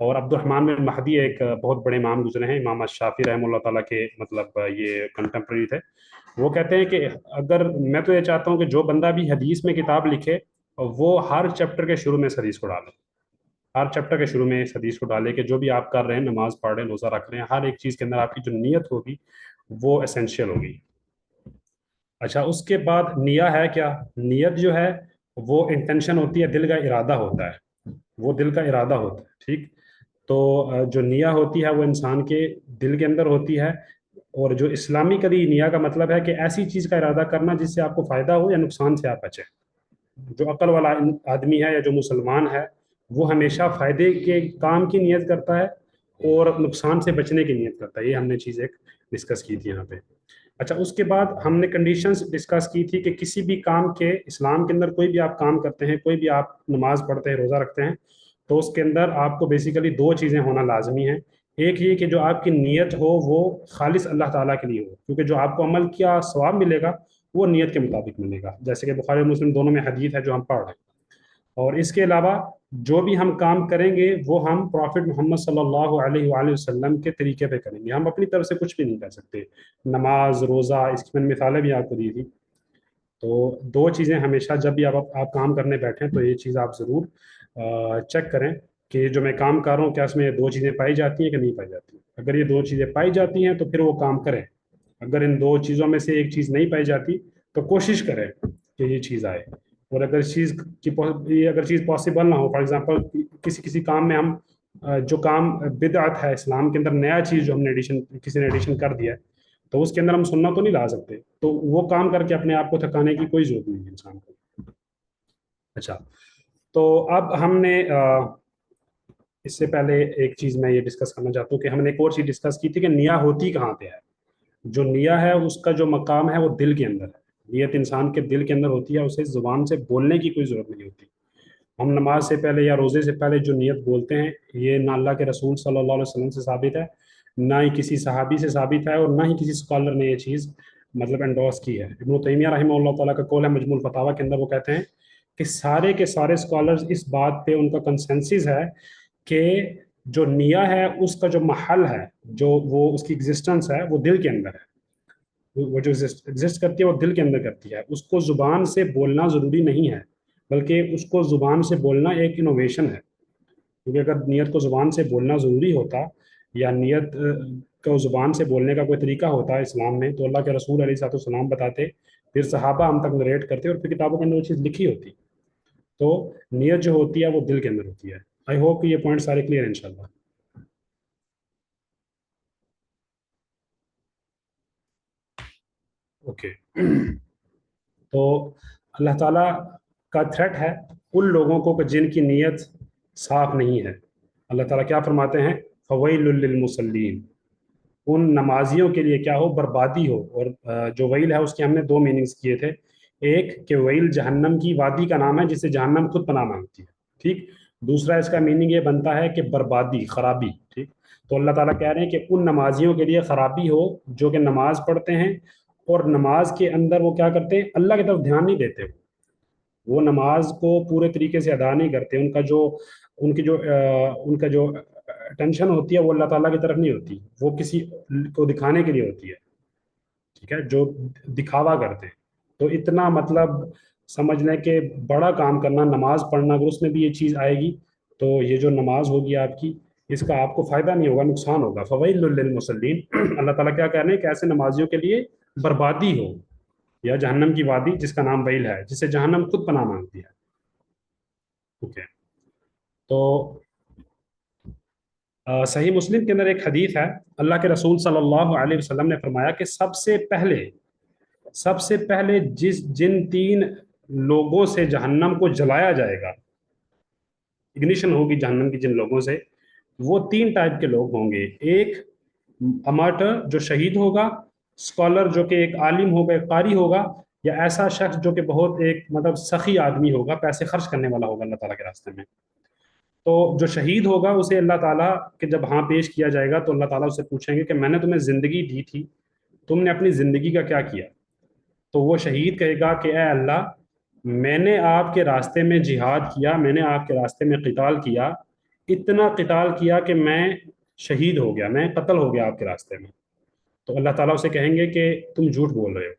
اور عبد الرحمن بن مہدی ایک بہت بڑے امام گزرے ہیں، امام شافعی رحمہ اللہ تعالیٰ کے مطلب یہ کنٹمپریری تھے. وہ کہتے ہیں کہ اگر میں تو یہ چاہتا ہوں کہ جو بندہ بھی حدیث میں کتاب لکھے وہ ہر چیپٹر کے شروع میں اس حدیث کو ڈالے، ہر چیپٹر کے شروع میں اس حدیث کو ڈالے کہ جو بھی آپ کر رہے ہیں، نماز پڑھ رہے ہیں، روزہ رکھ رہے ہیں، ہر ایک چیز کے اندر آپ کی جو نیت ہوگی وہ اسینشیل ہوگی. اچھا، اس کے بعد نیہ ہے کیا؟ نیت جو ہے وہ انٹینشن ہوتی ہے، دل کا ارادہ ہوتا ہے، وہ دل کا ارادہ ہوتا ہے. ٹھیک، تو جو نیہ ہوتی ہے وہ انسان کے دل کے اندر ہوتی ہے. اور جو اسلامی کدی نیہ کا مطلب ہے کہ ایسی چیز کا ارادہ کرنا جس سے آپ کو فائدہ ہو یا نقصان سے آپ بچیں. جو عقل والا آدمی ہے یا جو مسلمان ہے وہ ہمیشہ فائدے کے کام کی نیت کرتا ہے اور نقصان سے بچنے کی نیت کرتا ہے. یہ ہم نے چیز ایک ڈسکس کی تھی یہاں پہ. اچھا، اس کے بعد ہم نے کنڈیشنز ڈسکس کی تھی کہ کسی بھی کام کے، اسلام کے اندر کوئی بھی آپ کام کرتے ہیں، کوئی بھی آپ نماز پڑھتے ہیں، روزہ رکھتے ہیں، تو اس کے اندر آپ کو بیسیکلی دو چیزیں ہونا لازمی ہیں. ایک یہ کہ جو آپ کی نیت ہو وہ خالص اللہ تعالیٰ کے لیے ہو، کیونکہ جو آپ کو عمل کیا ثواب ملے گا وہ نیت کے مطابق ملے گا، جیسے کہ بخاری اور مسلم دونوں میں حدیث ہے جو ہم پڑھ رہے ہیں. اور اس کے علاوہ جو بھی ہم کام کریں گے وہ ہم پروفٹ محمد صلی اللہ علیہ وآلہ وسلم کے طریقے پہ کریں گے، ہم اپنی طرف سے کچھ بھی نہیں کر سکتے. نماز، روزہ، اس کی میں نے مثالیں بھی آپ کو دی تھی. تو دو چیزیں ہمیشہ جب بھی آپ کام کرنے بیٹھیں تو یہ چیز آپ ضرور چیک کریں کہ جو میں کام کر رہا ہوں کیا اس میں یہ دو چیزیں پائی جاتی ہیں کہ نہیں پائی جاتی. اگر یہ دو چیزیں پائی جاتی ہیں تو پھر وہ کام کریں. اگر ان دو چیزوں میں سے ایک چیز نہیں پائی جاتی تو کوشش کریں کہ یہ چیز آئے. اور اگر چیز پاسبل نہ ہو، فار ایگزامپل کسی کام میں ہم جو کام بدعت ہے اسلام کے اندر، نیا چیز جو ہم نے کسی نے ایڈیشن کر دیا ہے، تو اس کے اندر ہم سننا تو نہیں لا سکتے، تو وہ کام کر کے اپنے آپ کو تھکانے کی کوئی ضرورت نہیں ہے انسان کو. اچھا، تو اب ہم نے اس سے پہلے ایک چیز میں یہ ڈسکس کرنا چاہتا ہوں کہ ہم نے ایک اور چیز ڈسکس کی تھی کہ نیہ ہوتی کہاں پہ ہے. جو نیہ ہے اس کا جو مقام ہے وہ دل کے اندر ہے. نیت انسان کے دل کے اندر ہوتی ہے، اسے زبان سے بولنے کی کوئی ضرورت نہیں ہوتی. ہم نماز سے پہلے یا روزے سے پہلے جو نیت بولتے ہیں یہ نہ اللہ کے رسول صلی اللہ علیہ وسلم سے ثابت ہے، نہ ہی کسی صحابی سے ثابت ہے، اور نہ ہی کسی اسکالر نے یہ چیز مطلب انڈورس کی ہے. ابن تیمیہ رحمہ اللہ تعالیٰ کا قول ہے مجموع الفتاویٰ کے اندر، وہ کہتے ہیں کہ سارے کے سارے اسکالرز اس بات پہ ان کا کنسنسس ہے کہ جو نیہ ہے اس کا جو محل ہے، جو وہ اس کی ایگزسٹنس ہے وہ دل کے اندر ہے. وہ جو ایگزسٹ کرتی ہے وہ دل کے اندر کرتی ہے. اس کو زبان سے بولنا ضروری نہیں ہے، بلکہ اس کو زبان سے بولنا ایک انوویشن ہے. کیونکہ اگر نیت کو زبان سے بولنا ضروری ہوتا یا نیت کو زبان سے بولنے کا کوئی طریقہ ہوتا ہے اسلام میں، تو اللہ کے رسول علیہ الصلوۃ والسلام بتاتے، پھر صحابہ ہم تک نریٹ کرتے اور پھر کتابوں کے اندر وہ چیز لکھی ہوتی. تو نیت جو ہوتی ہے وہ دل کے اندر ہوتی ہے. آئی ہوپ کہ یہ پوائنٹ سارے کلیئر ہیں انشاءاللہ. اوکے، تو اللہ تعالیٰ کا تھریٹ ہے ان لوگوں کو کہ جن کی نیت صاف نہیں ہے. اللہ تعالیٰ کیا فرماتے ہیں؟ فویل للمصلین، ان نمازیوں کے لیے کیا ہو؟ بربادی ہو. اور جو ویل ہے اس کے ہم نے دو میننگز کیے تھے. ایک کہ ویل جہنم کی وادی کا نام ہے جس سے جہنم خود پناہ مانگتی ہے. ٹھیک، دوسرا اس کا میننگ یہ بنتا ہے کہ بربادی، خرابی. ٹھیک، تو اللہ تعالیٰ کہہ رہے ہیں کہ ان نمازیوں کے لیے خرابی ہو جو کہ نماز پڑھتے ہیں اور نماز کے اندر وہ کیا کرتے ہیں؟ اللہ کی طرف دھیان نہیں دیتے. وہ نماز کو پورے طریقے سے ادا نہیں کرتے. ان کا جو ٹینشن ہوتی ہے وہ اللہ تعالیٰ کی طرف نہیں ہوتی، وہ کسی کو دکھانے کے لیے ہوتی ہے. ٹھیک ہے، جو دکھاوا کرتے ہیں. تو اتنا مطلب سمجھ لیں کہ بڑا کام کرنا، نماز پڑھنا، اگر اس میں بھی یہ چیز آئے گی تو یہ جو نماز ہوگی آپ کی، اس کا آپ کو فائدہ نہیں ہوگا، نقصان ہوگا. فویل للمصلین، اللہ تعالیٰ کیا کہہ رہے ہیں کہ ایسے نمازیوں کے لیے بربادی ہو یا جہنم کی وادی جس کا نام ویل ہے، جس سے جہنم خود پناہ مانگتی ہے. اوکے، تو صحیح مسلم کے اندر ایک حدیث ہے، اللہ کے رسول صلی اللہ علیہ وسلم نے فرمایا کہ سب سے پہلے جن 3 لوگوں سے جہنم کو جلایا جائے گا، اگنیشن ہوگی جہنم کی جن لوگوں سے، وہ 3 ٹائپ کے لوگ ہوں گے. ایک امارٹر جو شہید ہوگا، اسکالر جو کہ ایک عالم ہوگا، ایک قاری ہوگا، یا ایسا شخص جو کہ بہت ایک مطلب سخی آدمی ہوگا، پیسے خرچ کرنے والا ہوگا اللہ تعالیٰ کے راستے میں. تو جو شہید ہوگا اسے اللہ تعالیٰ کہ جب ہاں پیش کیا جائے گا تو اللہ تعالیٰ اسے پوچھیں گے کہ میں نے تمہیں زندگی دی تھی، تم نے اپنی زندگی کا کیا کیا؟ تو وہ شہید کہے گا کہ اے اللہ، میں نے آپ کے راستے میں جہاد کیا، میں نے آپ کے راستے میں قتال کیا، اتنا قتال کیا کہ میں شہید ہو گیا، میں قتل ہو گیا آپ کے راستے میں، تو اللہ تعالیٰ اسے کہیں گے کہ تم جھوٹ بول رہے ہو،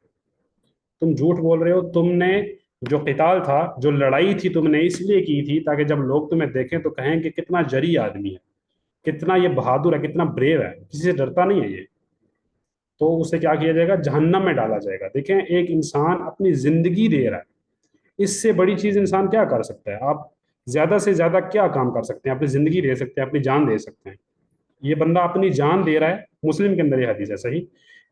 تم جھوٹ بول رہے ہو، تم نے جو قتال تھا، جو لڑائی تھی، تم نے اس لیے کی تھی تاکہ جب لوگ تمہیں دیکھیں تو کہیں کہ کتنا جری آدمی ہے، کتنا یہ بہادر ہے، کتنا بریو ہے، کسی سے ڈرتا نہیں ہے یہ. تو اسے کیا کیا جائے گا؟ جہنم میں ڈالا جائے گا. دیکھیں، ایک انسان اپنی زندگی دے رہا ہے، اس سے بڑی چیز انسان کیا کر سکتا ہے؟ آپ زیادہ سے زیادہ کیا کام کر سکتے ہیں؟ اپنی زندگی دے سکتے ہیں، اپنی جان دے سکتے ہیں. یہ بندہ اپنی جان دے رہا ہے، مسلم کے اندر یہ حدیث ہے صحیح،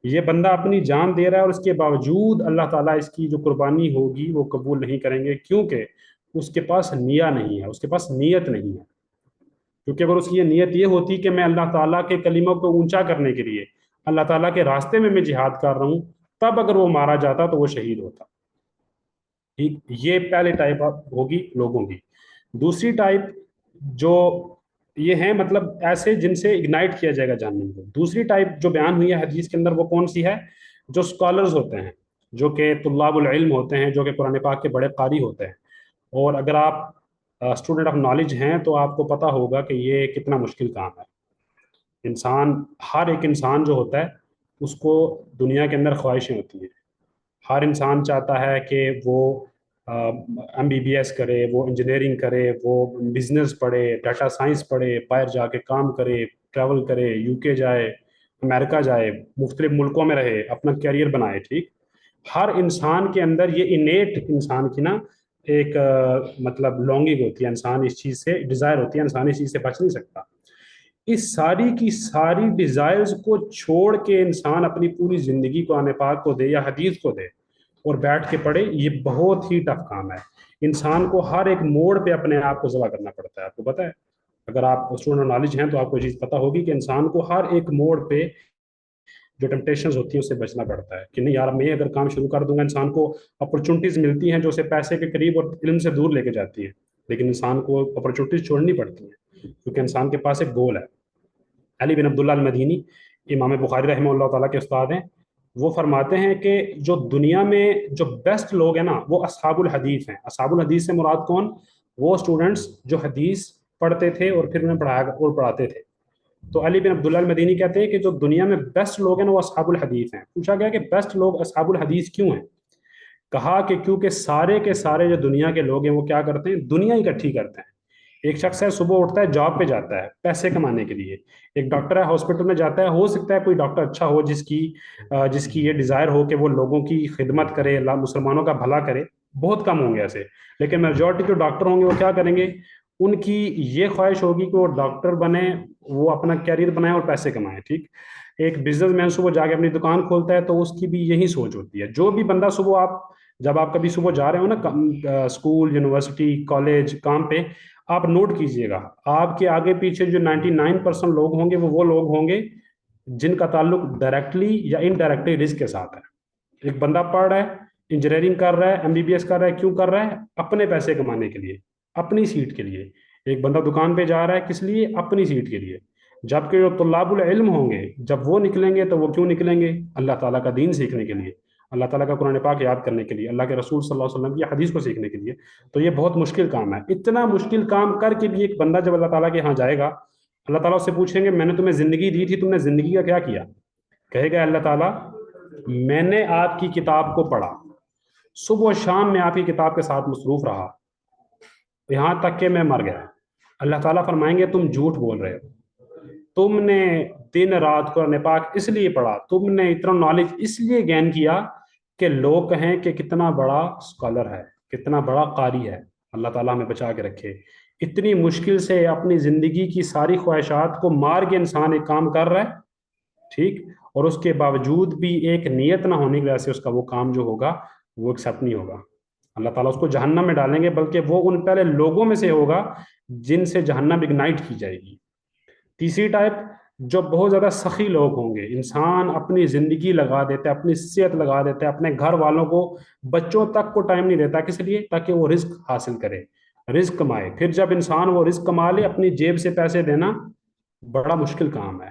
یہ بندہ اپنی جان دے رہا ہے اور اس کے باوجود اللہ تعالیٰ اس کی جو قربانی ہوگی وہ قبول نہیں کریں گے، کیونکہ اس کے پاس نیہ نہیں ہے، اس کے پاس نیت نہیں ہے. کیونکہ اگر اس کی یہ نیت یہ ہوتی کہ میں اللہ تعالیٰ کے کلمہ کو اونچا کرنے کے لیے اللہ تعالیٰ کے راستے میں جہاد کر رہا ہوں، تب اگر وہ مارا جاتا تو وہ شہید ہوتا. ٹھیک، یہ پہلے ٹائپ ہوگی لوگوں کی. دوسری ٹائپ جو یہ ہیں مطلب ایسے جن سے اگنائٹ کیا جائے گا جہنم کو. دوسری ٹائپ جو بیان ہوئی ہے حدیث کے اندر وہ کون سی ہے؟ جو اسکالرز ہوتے ہیں، جو کہ طلاب العلم ہوتے ہیں، جو کہ قرآن پاک کے بڑے قاری ہوتے ہیں. اور اگر آپ اسٹوڈنٹ آف نالج ہیں تو آپ کو پتہ ہوگا کہ یہ کتنا مشکل کام ہے. انسان، ہر ایک انسان جو ہوتا ہے اس کو دنیا کے اندر خواہشیں ہوتی ہیں. ہر انسان چاہتا ہے کہ وہ MBBS کرے، وہ انجینئرنگ کرے، وہ بزنس پڑھے، ڈیٹا سائنس پڑھے، باہر جا کے کام کرے، ٹریول کرے، UK جائے، امریکہ جائے، مختلف ملکوں میں رہے، اپنا کیریئر بنائے. ٹھیک، ہر انسان کے اندر یہ انیٹ انسان کی نا ایک مطلب لونگنگ ہوتی ہے، انسان اس چیز سے ڈیزائر ہوتی ہے، انسان اس چیز سے بچ نہیں سکتا. اس ساری کی ساری ڈیزائرز کو چھوڑ کے انسان اپنی پوری زندگی کو قرآن پاک کو دے یا حدیث کو دے اور بیٹھ کے پڑھے، یہ بہت ہی ٹف کام ہے. انسان کو ہر ایک موڑ پہ اپنے آپ کو ذبح کرنا پڑتا ہے. آپ کو پتہ ہے، اگر آپ اسٹوڈنٹ نالج ہیں تو آپ کو یہ چیز پتہ ہوگی کہ انسان کو ہر ایک موڑ پہ جو ٹمپٹیشنز ہوتی ہیں اس سے بچنا پڑتا ہے کہ نہیں یار میں اگر کام شروع کر دوں گا. انسان کو اپرچونٹیز ملتی ہیں جو اسے پیسے کے قریب اور علم سے دور لے کے جاتی ہیں، لیکن انسان کو اپرچونٹیز چھوڑنی پڑتی ہیں کیونکہ انسان کے پاس ایک گول ہے. علی بن عبداللہ المدینی، امام بخاری رحمہ اللہ تعالیٰ کے استاد ہیں، وہ فرماتے ہیں کہ جو دنیا میں جو بیسٹ لوگ ہیں نا وہ اصحاب الحدیث ہیں. اصحاب الحدیث سے مراد کون؟ وہ اسٹوڈنٹس جو حدیث پڑھتے تھے اور پھر انہیں پڑھایا اور پڑھاتے تھے. تو علی بن عبداللہ المدینی کہتے ہیں کہ جو دنیا میں بیسٹ لوگ ہیں نا وہ اصحاب الحدیث ہیں. پوچھا گیا کہ بیسٹ لوگ اصحاب الحدیث کیوں ہیں؟ کہا کہ کیونکہ سارے کے سارے جو دنیا کے لوگ ہیں وہ کیا کرتے ہیں؟ دنیا اکٹھی کرتے ہیں. ایک شخص ہے، صبح اٹھتا ہے، جاب پہ جاتا ہے پیسے کمانے کے لیے. ایک ڈاکٹر ہے، ہاسپٹل میں جاتا ہے. ہو سکتا ہے کوئی ڈاکٹر اچھا ہو جس کی یہ ڈیزائر ہو کہ وہ لوگوں کی خدمت کرے، مسلمانوں کا بھلا کرے. بہت کم ہوں گے ایسے، لیکن میجورٹی جو ڈاکٹر ہوں گے وہ کیا کریں گے؟ ان کی یہ خواہش ہوگی کہ وہ ڈاکٹر بنے، وہ اپنا کیریئر بنائیں اور پیسے کمائیں. ٹھیک، ایک بزنس مین صبح جا کے اپنی دکان کھولتا ہے تو اس کی بھی یہی سوچ ہوتی ہے. جو بھی بندہ صبح جب آپ کبھی صبح جا رہے ہو نا اسکول، یونیورسٹی، کالج، کام پہ، آپ نوٹ کیجئے گا آپ کے آگے پیچھے جو 99% لوگ ہوں گے وہ لوگ ہوں گے جن کا تعلق ڈائریکٹلی یا انڈائریکٹلی رزق کے ساتھ ہے. ایک بندہ پڑھ رہا ہے، انجینئرنگ کر رہا ہے، MBBS کر رہا ہے، کیوں کر رہا ہے؟ اپنے پیسے کمانے کے لیے، اپنی سیٹ کے لیے. ایک بندہ دکان پہ جا رہا ہے، کس لیے؟ اپنی سیٹ کے لیے. جبکہ جو طلاب العلم ہوں گے جب وہ نکلیں گے تو وہ کیوں نکلیں گے؟ اللہ تعالیٰ کا دین سیکھنے کے لیے، اللہ تعالیٰ کا قرآن پاک یاد کرنے کے لیے، اللہ کے رسول صلی اللہ علیہ وسلم کی حدیث کو سیکھنے کے لیے. تو یہ بہت مشکل کام ہے. اتنا مشکل کام کر کے بھی ایک بندہ جب اللہ تعالیٰ کے یہاں جائے گا، اللہ تعالیٰ اس سے پوچھیں گے میں نے تمہیں زندگی دی تھی، تم نے زندگی کا کیا کیا؟ کہے گا اللہ تعالیٰ میں نے آپ کی کتاب کو پڑھا، صبح و شام میں آپ کی کتاب کے ساتھ مصروف رہا، یہاں تک کہ میں مر گیا. اللہ تعالیٰ فرمائیں گے تم جھوٹ بول رہے ہو، تم نے دن رات قرآن پاک اس لیے پڑھا، تم نے اتنا نالج اس لیے گین کیا کہ لوگ کہیں کہ کتنا بڑا اسکالر ہے، کتنا بڑا قاری ہے. اللہ تعالیٰ ہمیں بچا کے رکھے. اتنی مشکل سے اپنی زندگی کی ساری خواہشات کو مار کے انسان ایک کام کر رہا ہے. ٹھیک، اور اس کے باوجود بھی ایک نیت نہ ہونے کی وجہ سے اس کا وہ کام جو ہوگا وہ ایکسیپٹ نہیں ہوگا. اللہ تعالیٰ اس کو جہنم میں ڈالیں گے، بلکہ وہ ان پہلے لوگوں میں سے ہوگا جن سے جہنم اگنائٹ کی جائے گی. تیسری ٹائپ جو بہت زیادہ سخی لوگ ہوں گے، انسان اپنی زندگی لگا دیتا ہے، اپنی صحت لگا دیتا ہے، اپنے گھر والوں کو، بچوں تک کو ٹائم نہیں دیتا. کس لیے؟ تاکہ وہ رزق حاصل کرے، رزق کمائے. پھر جب انسان وہ رزق کما لے، اپنی جیب سے پیسے دینا بڑا مشکل کام ہے،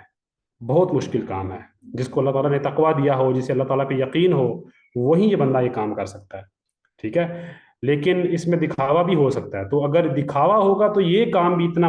بہت مشکل کام ہے. جس کو اللہ تعالیٰ نے تقویٰ دیا ہو، جسے اللہ تعالیٰ پہ یقین ہو، وہی یہ بندہ یہ کام کر سکتا ہے. ٹھیک ہے، لیکن اس میں دکھاوا بھی ہو سکتا ہے. تو اگر دکھاوا ہوگا تو یہ کام بھی اتنا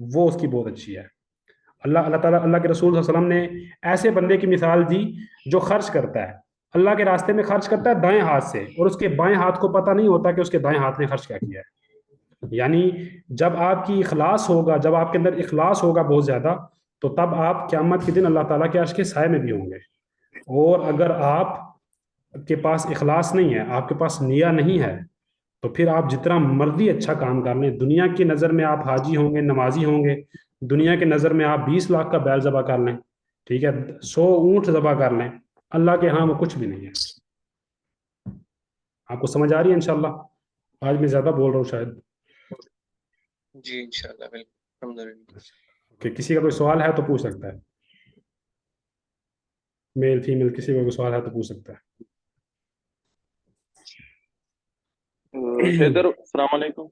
وہ اس کی بہت اچھی ہے. اللہ تعالیٰ اللہ کے رسول صلی اللہ علیہ وسلم نے ایسے بندے کی مثال دی جو خرچ کرتا ہے, اللہ کے راستے میں خرچ کرتا ہے دائیں ہاتھ سے, اور اس کے بائیں ہاتھ کو پتہ نہیں ہوتا کہ اس کے دائیں ہاتھ نے خرچ کیا کیا ہے. یعنی جب آپ کی اخلاص ہوگا, جب آپ کے اندر اخلاص ہوگا بہت زیادہ, تو تب آپ قیامت کے دن اللہ تعالیٰ کے عرش کے سائے میں بھی ہوں گے. اور اگر آپ کے پاس اخلاص نہیں ہے, آپ کے پاس نیہ نہیں ہے, تو پھر آپ جتنا مرضی اچھا کام کر لیں, دنیا کی نظر میں آپ حاجی ہوں گے, نمازی ہوں گے, دنیا کی نظر میں آپ 20 لاکھ کا بیل ذبح کر لیں, ٹھیک ہے, 100 اونٹ ذبح کر لیں, اللہ کے ہاں وہ کچھ بھی نہیں ہے. آپ کو سمجھ آ رہی ہے انشاءاللہ؟ آج میں زیادہ بول رہا ہوں شاید. جی انشاءاللہ بالکل الحمدللہ. کہ کسی کا کوئی سوال ہے تو پوچھ سکتا ہے, میل فیمیل کسی کا کوئی سوال ہے تو پوچھ سکتا ہے. حیدر السلام علیکم.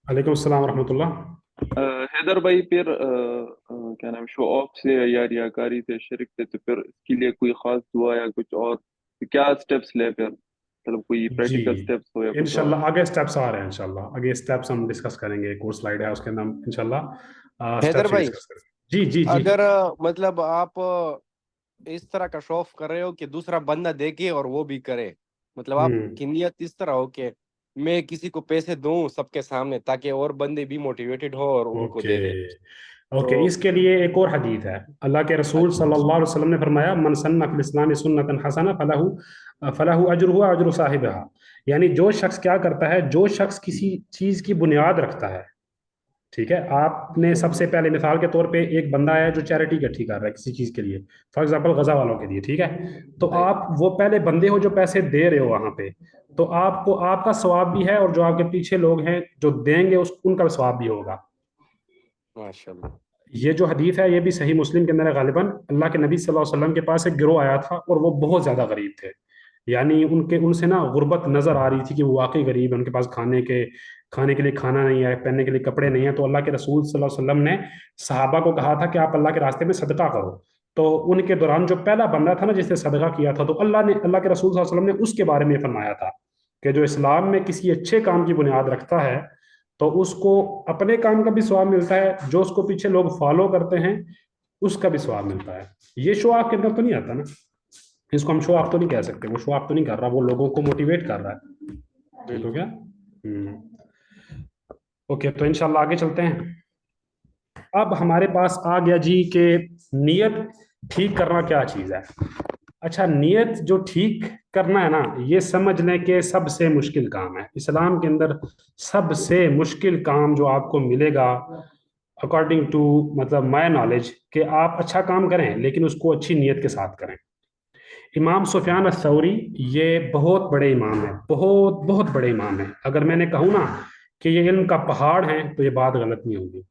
علیکم السلام ورحمۃ اللہ. حیدر بھائی پھر کیا نام شو آف سے یا ریاکاری سے شرک سے, تو پھر اس کے لیے کوئی خاص دعا یا کچھ اور کیا اسٹیپس لے, پھر مطلب کوئی پریکٹیکل جی اسٹیپس ہو یا کچھ انشاءاللہ اور؟ آگے اسٹیپس آ رہے ہیں, انشاءاللہ آگے اسٹیپس ہم ڈسکس کریں گے. ایک اور سلائیڈ ہے اس کے نام انشاءاللہ حیدر اسٹیپس ہی بھائی, ڈسکس کریں گے. جی جی جی. اگر مطلب آپ اس طرح کا شو آف کر رہے ہو کہ دوسرا بندہ دیکھے اور وہ بھی کرے, مطلب آپ کی نیت اس طرح ہو کہ میں کسی کو پیسے دوں سب کے سامنے تاکہ اور بندے بھی موٹیویٹڈ ہو اور ان کو دے دے. اوکے, تو اس کے لیے ایک اور حدیث ہے. اللہ کے رسول صلی اللہ علیہ وسلم نے فرمایا, من سن فی الاسلام سنۃ حسنہ فلہ اجرہ واجر صاحبہا. یعنی جو شخص کیا کرتا ہے, جو شخص کسی چیز کی بنیاد رکھتا ہے, ٹھیک ہے, آپ نے سب سے پہلے مثال کے طور پہ ایک بندہ ہے جو چیریٹی اکٹھی کر رہا ہے کسی چیز کے لیے, فار ایگزامپل غزہ والوں کے لیے, ٹھیک ہے, تو آپ وہ پہلے بندے ہو جو پیسے دے رہے ہو وہاں پہ, تو آپ کو آپ کا ثواب بھی ہے, اور جو آپ کے پیچھے لوگ ہیں جو دیں گے ان کا ثواب بھی ہوگا. ماشاءاللہ. یہ جو حدیث ہے یہ بھی صحیح مسلم کے اندر ہے غالباً. اللہ کے نبی صلی اللہ علیہ وسلم کے پاس ایک گروہ آیا تھا اور وہ بہت زیادہ غریب تھے, یعنی ان سے نا غربت نظر آ رہی تھی کہ وہ واقعی غریب ہیں, ان کے پاس کھانے کے لیے کھانا نہیں ہے, پہننے کے لیے کپڑے نہیں ہیں. تو اللہ کے رسول صلی اللہ علیہ وسلم نے صحابہ کو کہا تھا کہ آپ اللہ کے راستے میں صدقہ کرو. تو ان کے دوران جو پہلا بندہ تھا نا جس نے صدقہ کیا تھا, تو اللہ کے رسول صلی اللہ علیہ وسلم نے اس کے بارے میں فرمایا تھا کہ جو اسلام میں کسی اچھے کام کی بنیاد رکھتا ہے تو اس کو اپنے کام کا بھی ثواب ملتا ہے, جو اس کو پیچھے لوگ فالو کرتے ہیں اس کا بھی ثواب ملتا ہے. یہ شو آف کے اندر تو نہیں آتا نا, اس کو ہم شو آف تو نہیں کہہ سکتے, وہ شو آف تو نہیں کر رہا, وہ لوگوں کو موٹیویٹ کر رہا ہے. ٹھیک ہو گیا؟ اوکے, تو انشاءاللہ آگے چلتے ہیں. اب ہمارے پاس آ گیا جی کہ نیت ٹھیک کرنا کیا چیز ہے. اچھا, نیت جو ٹھیک کرنا ہے نا, یہ سمجھ لیں کہ سب سے مشکل کام ہے اسلام کے اندر. سب سے مشکل کام جو آپ کو ملے گا اکارڈنگ ٹو مطلب مائی نالج, کہ آپ اچھا کام کریں لیکن اس کو اچھی نیت کے ساتھ کریں. امام سفیان الثوری یہ بہت بڑے امام ہیں, بہت بہت بڑے امام ہیں. اگر میں نے کہوں نا کہ یہ علم کا پہاڑ ہے تو یہ بات غلط نہیں ہوگی.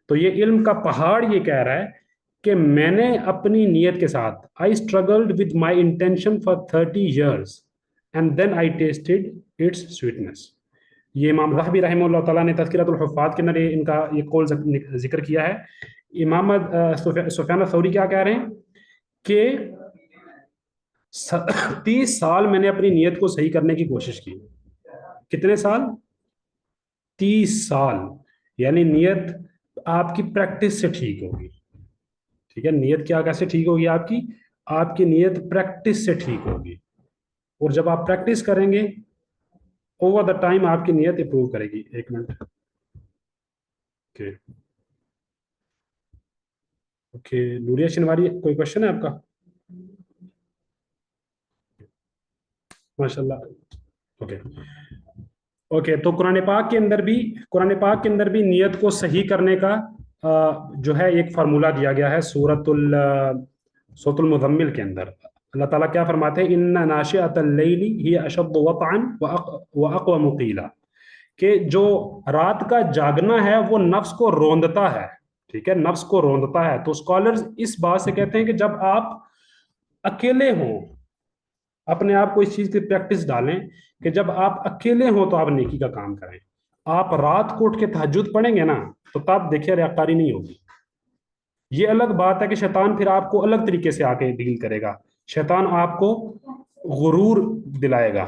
تو یہ علم کا پہاڑ یہ کہہ رہا ہے کہ میں نے اپنی نیت کے ساتھ I struggled with my intention for 30 years and then I tasted its sweetness. یہ امام ذہبی رحمہ اللہ تعالیٰ نے تذکرۃ الحفاظ کے اندر ان کا یہ قول ذکر کیا ہے. امام سفیان الثوری کیا کہہ رہے ہیں کہ 30 سال میں نے اپنی نیت کو صحیح کرنے کی کوشش کی. کتنے سال؟ 30 سال. یعنی نیت آپ کی پریکٹس سے ٹھیک ہوگی, ٹھیک ہے. نیت کیا کیسے ٹھیک ہوگی آپ کی نیت پریکٹس سے ٹھیک ہوگی, اور جب آپ پریکٹس کریں گے اوور دا ٹائم آپ کی نیت امپروو کرے گی. ایک منٹ. اوکے, نوریہ شنواری, کوئی کوشچن ہے آپ کا؟ ماشاء اللہ. اوکے, تو قرآن پاک کے اندر بھی نیت کو صحیح کرنے کا جو ہے ایک فارمولہ دیا گیا ہے سورۃ المزمل کے اندر. اللہ تعالیٰ کیا فرماتے ہیں, ان ناشئۃ اللیل ہی اشد وطئا واقوم قیلا, کہ جو رات کا جاگنا ہے وہ نفس کو روندتا ہے, ٹھیک ہے, نفس کو روندتا ہے. تو اسکالرز اس بات سے کہتے ہیں کہ جب آپ اکیلے ہوں, اپنے آپ کو اس چیز کی پریکٹس ڈالیں کہ جب آپ اکیلے ہوں تو آپ نیکی کا کام کریں. آپ رات کو اٹھ کے تہجد پڑھیں گے نا تو تب دیکھیے ریاکاری نہیں ہوگی. یہ الگ بات ہے کہ شیطان پھر آپ کو الگ طریقے سے آ کے ڈیل کرے گا. شیطان آپ کو غرور دلائے گا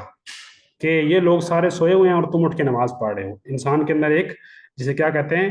کہ یہ لوگ سارے سوئے ہوئے ہیں اور تم اٹھ کے نماز پڑھ رہے ہو. انسان کے اندر ایک جسے کیا کہتے ہیں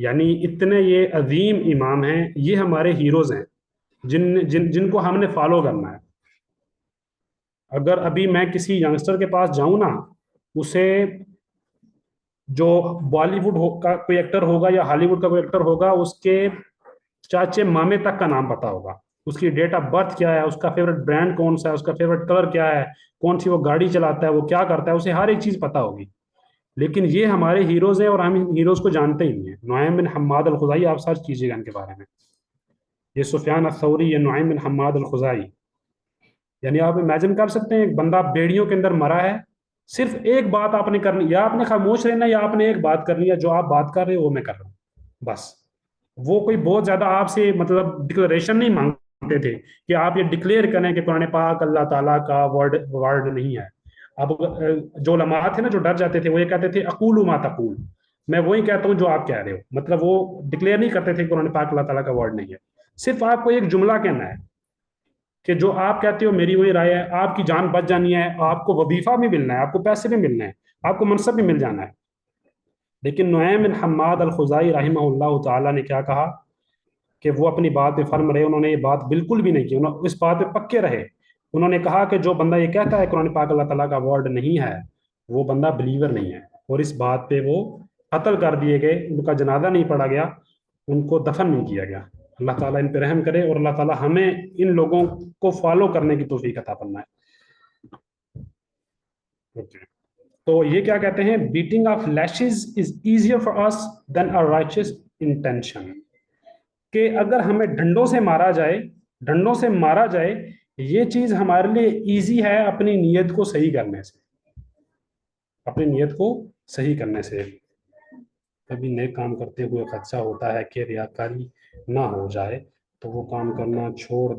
یعنی اتنے یہ عظیم امام ہیں، یہ ہمارے ہیروز ہیں جن کو ہم نے فالو کرنا ہے. اگر ابھی میں کسی ینگسٹر کے پاس جاؤں نا، اسے جو بالی ووڈ کا کوئی ایکٹر ہوگا یا ہالی ووڈ کا کوئی ایکٹر ہوگا، اس کے چاچے مامے تک کا نام پتا ہوگا، اس کی ڈیٹ آف برتھ کیا ہے، اس کا فیوریٹ برانڈ کون سا ہے، اس کا فیوریٹ کلر کیا ہے، کون سی وہ گاڑی چلاتا ہے، وہ کیا کرتا ہے، اسے ہر ایک چیز پتا ہوگی. لیکن یہ ہمارے ہیروز ہیں اور ہم ہیروز کو جانتے ہی نہیں ہیں. نعیم بن حماد الخزائی، آپ سرچ کیجیے گا ان کے بارے میں. یہ سفیان الثوری، یہ نعیم بن حماد الخزائی. یعنی آپ امیجن کر سکتے ہیں ایک بندہ بیڑیوں کے اندر مرا ہے، صرف ایک بات آپ نے کرنی، یا آپ نے خاموش رہنا یا آپ نے ایک بات کرنی ہے، جو آپ بات کر رہے ہو وہ میں کر رہا ہوں بس. وہ کوئی بہت زیادہ آپ سے مطلب ڈکلریشن نہیں مانگتے تھے کہ آپ یہ ڈکلیئر کریں کہ قرآن پاک اللہ تعالیٰ کا ورڈ نہیں ہے. اب جو علماء تھے نا جو ڈر جاتے تھے، وہ یہ کہتے تھے اقول ما تقول، میں وہی کہتا ہوں جو آپ کہہ رہے ہو. مطلب وہ ڈکلیئر نہیں کرتے تھے کہ قرآن پاک اللہ تعالیٰ کا ورڈ نہیں ہے. صرف آپ کو ایک جملہ کہنا ہے کہ جو آپ کہتے ہو میری وہی رائے ہے، آپ کی جان بچ جانی ہے، آپ کو وظیفہ بھی ملنا ہے، آپ کو پیسے بھی ملنے ہیں، آپ کو منصب بھی مل جانا ہے. لیکن نعیم بن حماد الخزائی رحمہ اللہ تعالیٰ نے کیا کہا کہ وہ اپنی بات پہ فرم رہے. انہوں نے یہ بات بالکل بھی نہیں کی، انہوں اس بات پہ پکے رہے. انہوں نے کہا کہ جو بندہ یہ کہتا ہے قرآن پاک اللہ تعالیٰ کا ورڈ نہیں ہے، وہ بندہ بلیور نہیں ہے. اور اس بات پہ وہ قتل کر دیے گئے، ان کا جنازہ نہیں پڑھا گیا، ان کو دفن نہیں کیا گیا. اللہ تعالیٰ ان پہ رحم کرے اور اللہ تعالیٰ ہمیں ان لوگوں کو فالو کرنے کی توفیق عطا فرمائے. تو یہ کیا کہتے ہیں، beating of lashes is easier for us than a righteous intention, کہ اگر ہمیں ڈنڈوں سے مارا جائے یہ چیز ہمارے لیے ایزی ہے اپنی نیت کو صحیح کرنے سے. کبھی نیک کام کرتے ہوئے خدشہ ہوتا ہے کہ ریاکاری نہ ہو جائے تو وہ کام کرنا چھوڑ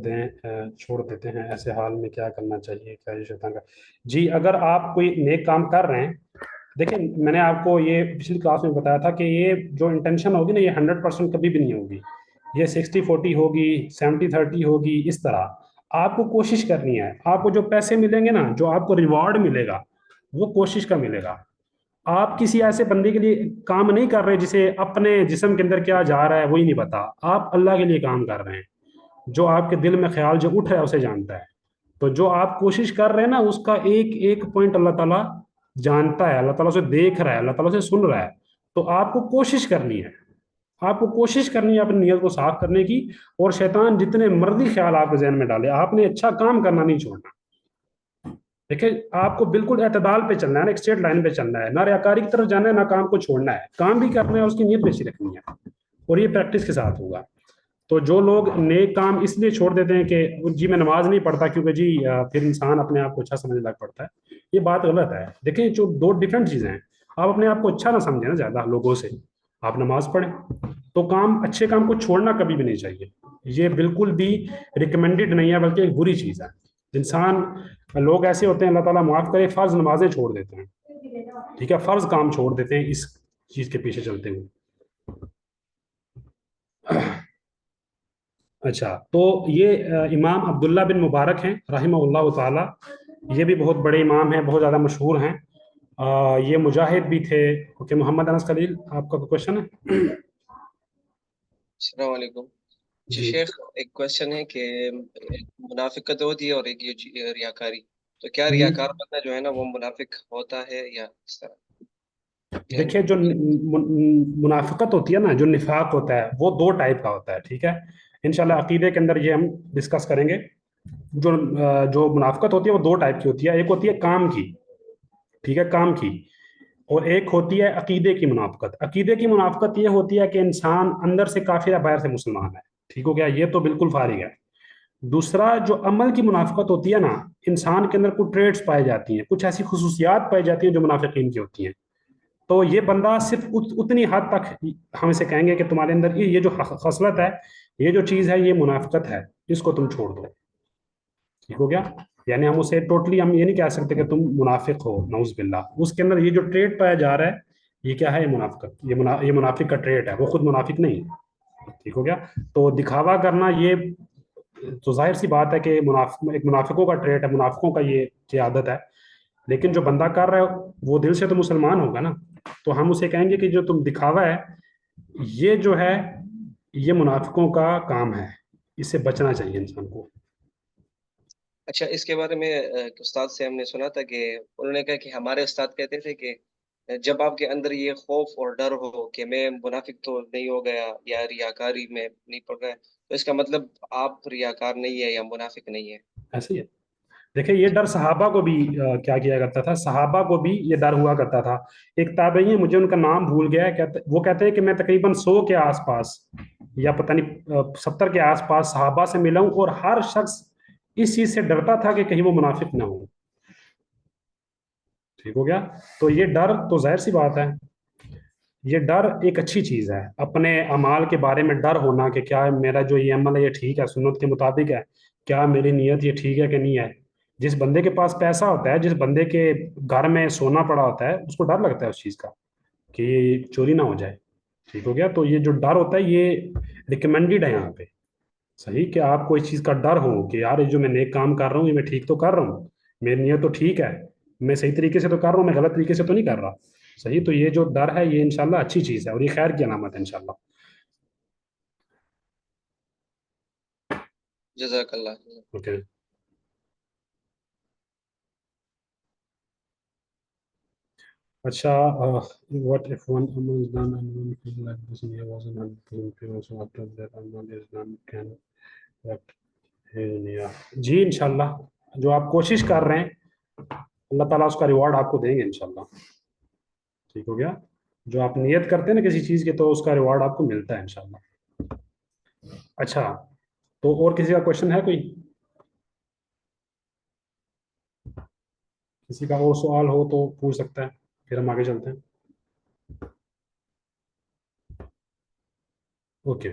دیتے ہیں. ایسے حال میں کیا کرنا چاہیے؟ کیا یہ شیطان کا؟ جی، اگر آپ کوئی نیک کام کر رہے ہیں، دیکھیں میں نے آپ کو یہ پچھلی کلاس میں بتایا تھا کہ یہ جو انٹینشن ہوگی نا، یہ 100% کبھی بھی نہیں ہوگی. یہ 60-40 ہوگی، 70-30 ہوگی. اس طرح آپ کو کوشش کرنی ہے. آپ کو جو پیسے ملیں گے نا، جو آپ کو ریوارڈ ملے گا، وہ کوشش کا ملے گا. آپ کسی ایسے بندے کے لیے کام نہیں کر رہے جسے اپنے جسم کے اندر کیا جا رہا ہے وہی نہیں پتا. آپ اللہ کے لیے کام کر رہے ہیں. جو آپ کے دل میں خیال جو اٹھ رہا ہے اسے جانتا ہے. تو جو آپ کوشش کر رہے ہیں نا، اس کا ایک ایک پوائنٹ اللہ تعالیٰ جانتا ہے، اللہ تعالیٰ اسے دیکھ رہا ہے، اللہ تعالیٰ سے سن رہا ہے. تو آپ کو کوشش کرنی ہے، اپنی نیت کو صاف کرنے کی. اور شیطان جتنے مرضی خیال آپ کے ذہن میں ڈالے، آپ نے اچھا کام کرنا نہیں چھوڑنا. دیکھیں آپ کو بالکل اعتدال پہ چلنا ہے نا، ایک اسٹریٹ لائن پہ چلنا ہے، نہ ریاکاری کی طرف جانا ہے، نہ کام کو چھوڑنا ہے. کام بھی کرنا ہے، اس کی نیت بھی اچھی رکھنی ہے، اور یہ پریکٹس کے ساتھ ہوگا. تو جو لوگ نیک کام اس لیے چھوڑ دیتے ہیں کہ جی میں نماز نہیں پڑھتا کیونکہ جی پھر انسان اپنے آپ کو اچھا سمجھنے لگ پڑتا ہے، یہ بات غلط ہے. دیکھیں جو دو ڈفرینٹ چیزیں ہیں. آپ اپنے آپ کو اچھا نہ سمجھیں نا زیادہ لوگوں سے، آپ نماز پڑھیں. تو اچھے کام کو چھوڑنا کبھی بھی نہیں چاہیے. یہ بالکل بھی ریکمینڈڈ نہیں ہے، بلکہ ایک بری چیز ہے. لوگ ایسے ہوتے ہیں، اللہ تعالیٰ معاف کرے، فرض نمازیں چھوڑ دیتے ہیں، ٹھیک ہے، فرض کام چھوڑ دیتے ہیں اس چیز کے پیچھے چلتے ہوئے. اچھا، تو یہ امام عبداللہ بن مبارک ہیں رحمہ اللہ تعالی. یہ بھی بہت بڑے امام ہیں، بہت زیادہ مشہور ہیں. یہ مجاہد بھی تھے. اوکے، محمد انس خلیل، آپ کا کوئی کوشچن ہے؟ السلام علیکم. جی شیخ، ایک کوشچن ہے کہ منافقت ہوتی ہے اور ایک یہ ریاکاری، تو کیا ریاکار بندہ جو ہے نا وہ منافق ہوتا ہے یا اس طرح؟ دیکھیے جو منافقت ہوتی ہے نا، جو نفاق ہوتا ہے، وہ دو ٹائپ کا ہوتا ہے. ٹھیک ہے، انشاءاللہ عقیدے کے اندر یہ ہم ڈسکس کریں گے. جو منافقت ہوتی ہے وہ دو ٹائپ کی ہوتی ہے. ایک ہوتی ہے کام کی، ٹھیک ہے، کام کی، اور ایک ہوتی ہے عقیدے کی منافقت. عقیدے کی منافقت یہ ہوتی ہے کہ انسان اندر سے کافر ہے، باہر سے مسلمان ہے. ٹھیک ہو گیا، یہ تو بالکل فارغ ہے. دوسرا جو عمل کی منافقت ہوتی ہے نا، انسان کے اندر کچھ ٹریٹس پائی جاتی ہیں، کچھ ایسی خصوصیات پائی جاتی ہیں جو منافقین کی ہوتی ہیں. تو یہ بندہ صرف اتنی حد تک ہم اسے کہیں گے کہ تمہارے اندر یہ جو خصلت ہے، یہ جو چیز ہے، یہ منافقت ہے، اس کو تم چھوڑ دو. ٹھیک ہو گیا. یعنی ہم اسے ٹوٹلی ہم یہ نہیں کہہ سکتے کہ تم منافق ہو، نعوذ باللہ. اس کے اندر یہ جو ٹریٹ پایا جا رہا ہے، یہ کیا ہے؟ یہ منافقت، یہ منافق کا ٹریٹ ہے، وہ خود منافق نہیں. ٹھیک ہو گیا. تو دکھاوا کرنا یہ تو ظاہر سی بات ہے کہ ایک منافقوں کا ٹریٹ ہے، منافقوں کا یہ عادت ہے. لیکن جو بندہ کر رہا ہے وہ دل سے تو مسلمان ہوگا نا. تو ہم اسے کہیں گے کہ جو تم دکھاوا ہے یہ جو ہے یہ منافقوں کا کام ہے، اس سے بچنا چاہیے انسان کو۔ اچھا، اس کے بارے میں ایک استاد سے ہم نے سنا تھا کہ انہوں نے کہا کہ ہمارے استاد کہتے تھے کہ جب آپ کے اندر یہ خوف اور ڈر ہو کہ میں منافق تو نہیں ہو گیا یا ریاکاری میں نہیں پڑ گیا، تو اس کا مطلب آپ ریاکار نہیں ہے یا منافق نہیں ہے۔ ایسے ہی ہے۔ دیکھیں یہ ڈر صحابہ کو بھی کیا کیا کرتا تھا، صحابہ کو بھی یہ ڈر ہوا کرتا تھا۔ ایک تابعی ہے، مجھے ان کا نام بھول گیا ہے، وہ کہتے ہیں کہ میں تقریباً 100 کے آس پاس یا پتہ نہیں 70 کے آس پاس صحابہ سے ملا ہوں، اور ہر شخص اس چیز سے ڈرتا تھا کہ کہیں وہ منافق نہ ہو۔ ٹھیک ہو گیا؟ تو یہ ڈر تو ظاہر سی بات ہے، یہ ڈر ایک اچھی چیز ہے، اپنے اعمال کے بارے میں ڈر ہونا کہ کیا میرا جو یہ عمل ہے یہ ٹھیک ہے، سنت کے مطابق ہے، کیا میری نیت یہ ٹھیک ہے کہ نہیں ہے۔ جس بندے کے پاس پیسہ ہوتا ہے، جس بندے کے گھر میں سونا پڑا ہوتا ہے، اس کو ڈر لگتا ہے اس چیز کا کہ یہ چوری نہ ہو جائے۔ ٹھیک ہو گیا؟ تو یہ جو ڈر ہوتا ہے یہ ریکمینڈیڈ ہے یہاں پہ، صحیح، کہ آپ کو اس چیز کا ڈر ہو کہ یار یہ جو میں نیک کام کر رہا ہوں یہ میں ٹھیک تو کر رہا ہوں، میری نیت تو ٹھیک ہے، میں صحیح طریقے سے تو کر رہا ہوں، میں غلط طریقے سے تو نہیں کر رہا۔ صحیح، تو یہ جو ڈر ہے یہ انشاءاللہ اچھی چیز ہے اور یہ خیر کی علامت ہے انشاءاللہ۔ جزاک اللہ۔ اوکے۔ اچھا، what if one amal is done and one feel like this year wasn't 100% pure, so after that amal is done can what جی انشاءاللہ جو آپ کوشش کر رہے ہیں اللہ تعالیٰ اس کا ریوارڈ آپ کو دیں گے انشاءاللہ۔ ٹھیک ہو گیا؟ جو آپ نیت کرتے ہیں نا کسی چیز کی تو اس کا ریوارڈ آپ کو ملتا ہے انشاءاللہ۔ اچھا، تو اور کسی کا کوشچن ہے؟ کوئی کسی کا اور سوال ہو تو پوچھ سکتا ہے، پھر ہم آگے چلتے ہیں۔ اوکے،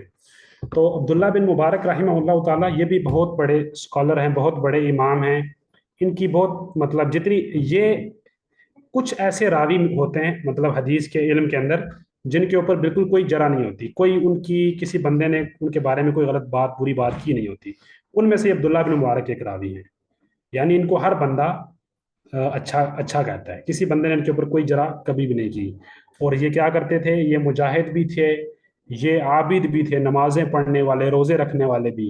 تو عبداللہ بن مبارک رحمہ اللہ تعالیٰ یہ بھی بہت بڑے اسکالر ہیں، بہت بڑے امام ہیں۔ ان کی بہت مطلب جتنی یہ کچھ ایسے راوی ہوتے ہیں مطلب حدیث کے علم کے اندر جن کے اوپر بالکل کوئی جرح نہیں ہوتی، کوئی ان کی کسی بندے نے ان کے بارے میں کوئی غلط بات بری بات کی نہیں ہوتی، ان میں سے عبداللہ بن مبارک ایک راوی ہیں۔ یعنی ان کو ہر بندہ اچھا کہتا ہے، کسی بندے نے ان کے اوپر کوئی جرح کبھی بھی نہیں کی۔ اور یہ کیا کرتے تھے، یہ مجاہد بھی تھے، یہ عابد بھی تھے، نمازیں پڑھنے والے، روزے رکھنے والے بھی،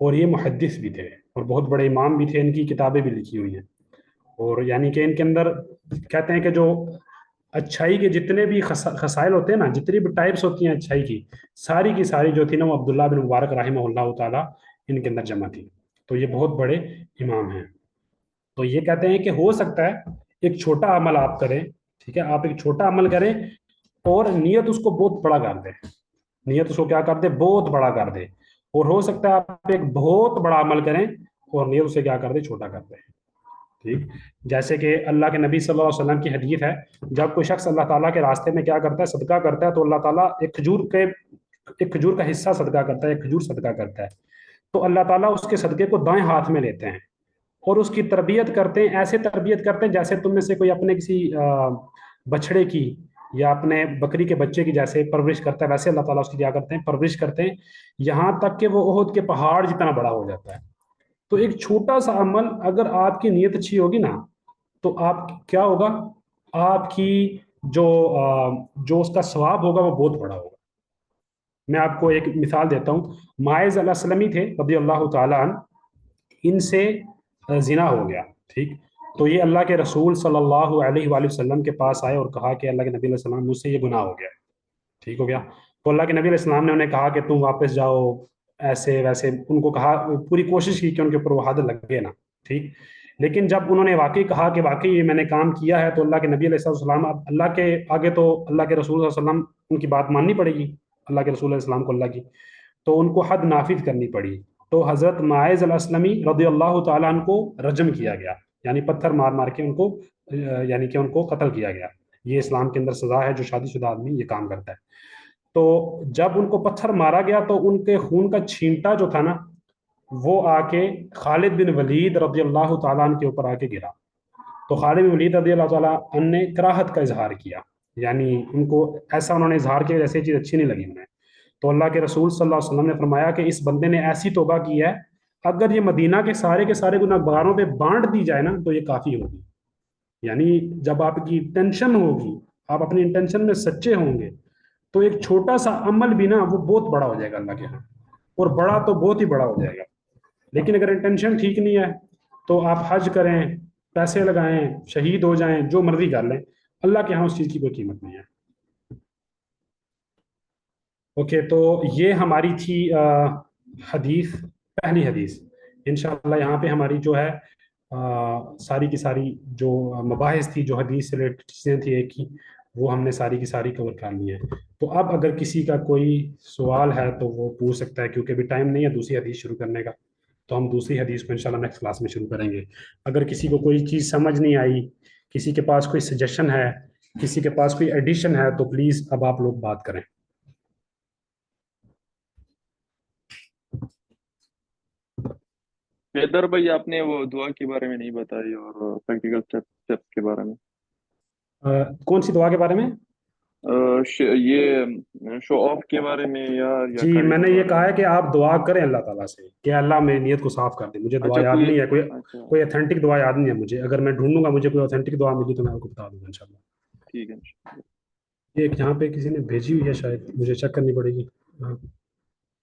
اور یہ محدث بھی تھے اور بہت بڑے امام بھی تھے، ان کی کتابیں بھی لکھی ہوئی ہیں۔ اور یعنی کہ ان کے اندر کہتے ہیں کہ جو اچھائی کے جتنے بھی خصائل ہوتے ہیں نا، جتنی بھی ٹائپس ہوتی ہیں اچھائی کی ساری جو تھی نا وہ عبداللہ بن مبارک رحمہ اللہ تعالیٰ ان کے اندر جمع تھی۔ تو یہ بہت بڑے امام ہیں۔ تو یہ کہتے ہیں کہ ہو سکتا ہے ایک چھوٹا عمل آپ کریں، ٹھیک ہے، آپ ایک چھوٹا عمل کریں اور نیت اس کو بہت بڑا کر دیں، نیت اس کو کیا کر دے، بہت بڑا کر دے، اور ہو سکتا ہے آپ ایک بہت بڑا عمل کریں اور نیت اسے کیا کر دے، چھوٹا کر دے۔ ٹھیک، جیسے کہ اللہ کے نبی صلی اللہ علیہ وسلم کی حدیث ہے، جب کوئی شخص اللہ تعالیٰ کے راستے میں کیا کرتا ہے، صدقہ کرتا ہے، تو اللہ تعالیٰ ایک کھجور کا حصہ صدقہ کرتا ہے، ایک کھجور صدقہ کرتا ہے، تو اللہ تعالیٰ اس کے صدقے کو دائیں ہاتھ میں لیتے ہیں اور اس کی تربیت کرتے ہیں، ایسے تربیت کرتے ہیں جیسے تم میں سے کوئی اپنے کسی بچڑے کی یا اپنے بکری کے بچے کی جیسے پرورش کرتا ہے، ویسے اللہ تعالیٰ اس کی کیا کرتے ہیں، پرورش کرتے ہیں، یہاں تک کہ وہ احد کے پہاڑ جتنا بڑا ہو جاتا ہے۔ تو ایک چھوٹا سا عمل اگر آپ کی نیت اچھی ہوگی نا تو آپ کیا ہوگا، آپ کی جو اس کا ثواب ہوگا وہ بہت بڑا ہوگا۔ میں آپ کو ایک مثال دیتا ہوں، ماعز الاسلمی تھے رضی اللہ تعالیٰ عنہ، ان سے زنا ہو گیا، ٹھیک، تو یہ اللہ کے رسول صلی اللہ علیہ وآلہ وسلم کے پاس آئے اور کہا کہ اللہ کے نبی علیہ السلام مجھ سے یہ گناہ ہو گیا، ٹھیک ہو گیا۔ تو اللہ کے نبی علیہ السلام نے انہیں کہا کہ تم واپس جاؤ، ایسے ویسے ان کو کہا، پوری کوشش کی کہ ان کے اوپر وہ حد لگے نا، ٹھیک۔ لیکن جب انہوں نے واقعی کہا کہ واقعی یہ میں نے کام کیا ہے، تو اللہ کے نبی علیہ السلام، اب اللہ کے آگے تو اللہ کے رسول صلی اللہ علیہ وسلم ان کی بات ماننی پڑے گی، اللہ کے رسول علیہ السلام کو اللہ کی، تو ان کو حد نافذ کرنی پڑی۔ تو حضرت ماعز الاسلمی رضی اللہ تعالیٰ عنہ کو رجم کیا گیا، یعنی پتھر مار مار کے ان کو یعنی کہ ان کو قتل کیا گیا۔ یہ اسلام کے اندر سزا ہے جو شادی شدہ آدمی یہ کام کرتا ہے۔ تو جب ان کو پتھر مارا گیا تو ان کے خون کا چھینٹا جو تھا نا وہ آ کے خالد بن ولید رضی اللہ تعالیٰ عنہ کے اوپر آ کے گرا۔ تو خالد بن ولید رضی اللہ تعالیٰ عنہ نے کراہت کا اظہار کیا، یعنی ان کو ایسا انہوں نے اظہار کیا جیسے چیز اچھی نہیں لگی انہیں۔ تو اللہ کے رسول صلی اللہ علیہ وسلم نے فرمایا کہ اس بندے نے ایسی توبہ کی ہے، اگر یہ مدینہ کے سارے گناہ گاروں پہ بانٹ دی جائے نا تو یہ کافی ہوگی۔ یعنی جب آپ کی انٹینشن ہوگی، آپ اپنی انٹینشن میں سچے ہوں گے تو ایک چھوٹا سا عمل بھی نا وہ بہت بڑا ہو جائے گا اللہ کے یہاں, اور بڑا تو بہت ہی بڑا ہو جائے گا. لیکن اگر انٹینشن ٹھیک نہیں ہے تو آپ حج کریں, پیسے لگائیں, شہید ہو جائیں, جو مرضی کر لیں, اللہ کے یہاں اس چیز کی کوئی قیمت نہیں ہے. اوکے, تو یہ ہماری تھی حدیث, پہلی حدیث. انشاءاللہ یہاں پہ ہماری جو ہے ساری کی ساری جو مباحث تھی, جو حدیث سے ریلیٹڈ چیزیں تھی ایک ہی, وہ ہم نے ساری کی ساری کور کر لی ہیں. تو اب اگر کسی کا کوئی سوال ہے تو وہ پوچھ سکتا ہے, کیونکہ ابھی ٹائم نہیں ہے دوسری حدیث شروع کرنے کا, تو ہم دوسری حدیث کو انشاءاللہ نیکسٹ کلاس میں شروع کریں گے. اگر کسی کو کوئی چیز سمجھ نہیں آئی, کسی کے پاس کوئی سجیشن ہے, کسی کے پاس کوئی ایڈیشن ہے, تو پلیز اب آپ لوگ بات کریں. حیدر بھائی آپ نے وہ دعا کے بارے میں نہیں بتائی اور پریکٹیکل اسٹیپس کے بارے میں. کون سی دعا کے بارے میں؟ یہ شو آف کے بارے میں یا جی, کاری میں کے نے یہ بارے کہا میں. ہے کہ آپ دعا کریں اللہ تعالیٰ سے کہ اللہ میری نیت کو صاف کر دے. مجھے دعا اچھا یاد کوئی نہیں ہے, کوئی اچھا اتھینٹک دعا یاد نہیں ہے مجھے. اگر میں ڈھونڈوں گا مجھے کوئی اتھینٹک دعا ملی تو میں آپ کو بتا دوں گا انشاءاللہ. ٹھیک ہے. ایک یہاں پہ کسی نے بھیجی ہوئی ہے, شاید مجھے چیک کرنی پڑے گی.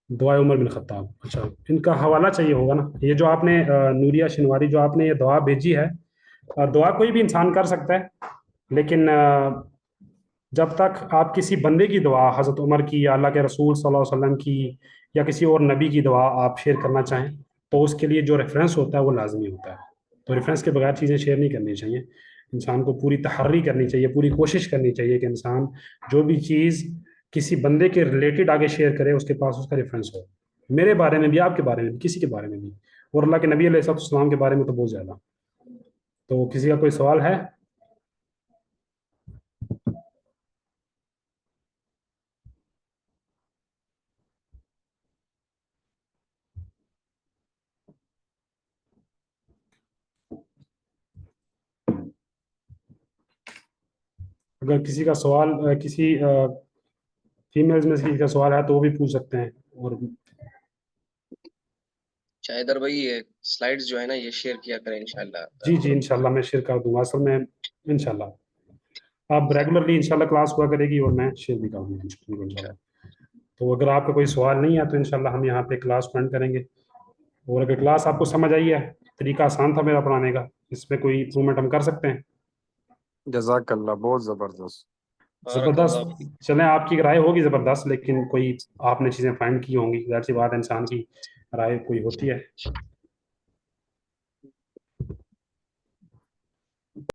دعا عمر بن خطاب, اچھا ان کا حوالہ چاہیے ہوگا نا. یہ جو آپ نے نوریہ شنواری جو آپ نے یہ دعا بھیجی ہے, دعا کوئی بھی انسان کر سکتا ہے, لیکن جب تک آپ کسی بندے کی دعا, حضرت عمر کی یا اللہ کے رسول صلی اللہ علیہ وسلم کی یا کسی اور نبی کی دعا آپ شیئر کرنا چاہیں, تو اس کے لیے جو ریفرنس ہوتا ہے وہ لازمی ہوتا ہے. تو ریفرنس کے بغیر چیزیں شیئر نہیں کرنی چاہیے. انسان کو پوری تحری کرنی چاہیے, پوری کوشش کرنی چاہیے کہ انسان جو بھی چیز کسی بندے کے ریلیٹڈ آگے شیئر کرے اس کے پاس اس کا ریفرنس ہو. میرے بارے میں بھی, آپ کے بارے میں بھی, کسی کے بارے میں بھی, اور اللہ کے نبی علیہ السلام کے بارے میں تو بہت زیادہ. تو کسی کا کوئی سوال ہے؟ اگر کسی کا سوال کسی فیمیلز میں سے کسی کا سوال ہے تو وہ بھی پوچھ سکتے ہیں. اور حیدر بھائی یہ سلائڈز جو ہے نا یہ شیئر کیا کریں انشاءاللہ. جی انشاءاللہ میں شیئر کر دوں گا. اصل میں انشاءاللہ آپ ریگولرلی انشاءاللہ کلاس ہوا کرے گی اور میں شیئر بھی کروں گا انشاءاللہ. تو اگر آپ کا کوئی سوال نہیں ہے تو انشاءاللہ ہم یہاں پہ کلاس اینڈ کریں گے. اور اگر کلاس آپ کو سمجھ آئی ہے, طریقہ آسان تھا میرا پڑھانے کا, اس میں کوئی امپرومنٹ ہم کر سکتے ہیں. جزاک اللہ, بہت زبردست. بارک اللہ زبردست. فیک. چلیں آپ کی رائے ہوگی زبردست, لیکن کوئی آپ نے چیزیں فائنڈ کی ہوں گی, ظاہر سی بات ہے انسان کی رائے کوئی ہوتی ہے.